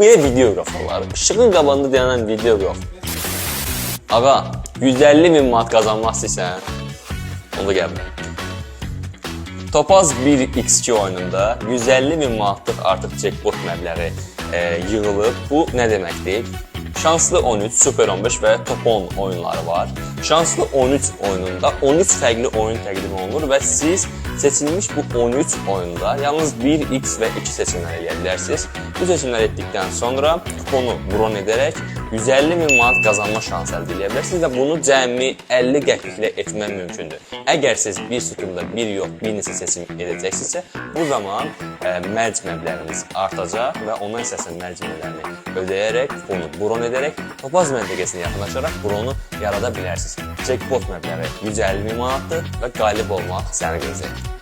Bu ya videoqraf olar. İşığın qabağında dayanan videoqraf. Ağa, 150.000 manat qazanmaq istəyirsən, onu gəl. Topaz 1x2 oyununda 150.000 manatlıq artıq jackpot məbləği yığılıb. Bu nə deməkdir? Şanslı 13, Super 15 və Top 10 oyunları var. Şanslı 13 oyununda 13 fərqli oyun təqdim olunur və siz seçilmiş bu 13 oyunda yalnız 1x və 2 seçimlər edə bilərsiniz. Bu seçimlər etdikdən sonra kuponu bron edərək 150.000 manat qazanma şansı əldə edə bilərsiniz və bunu cəmi 50 qəpiklə etmək mümkündür. Əgər siz bir sütunda bir yox, bir neçə seçim edəcəksinizsə, bu zaman mərc məbləğiniz artacaq və ondan əsasın mərc məbləğini ödəyərək, kuponu bron edərək, Topaz məntəqəsinə yaxınlaşaraq bronu yarada bilərsiniz. Jackpot məbləği 150.000 manatdır və qalib olmaq səni gözləyir.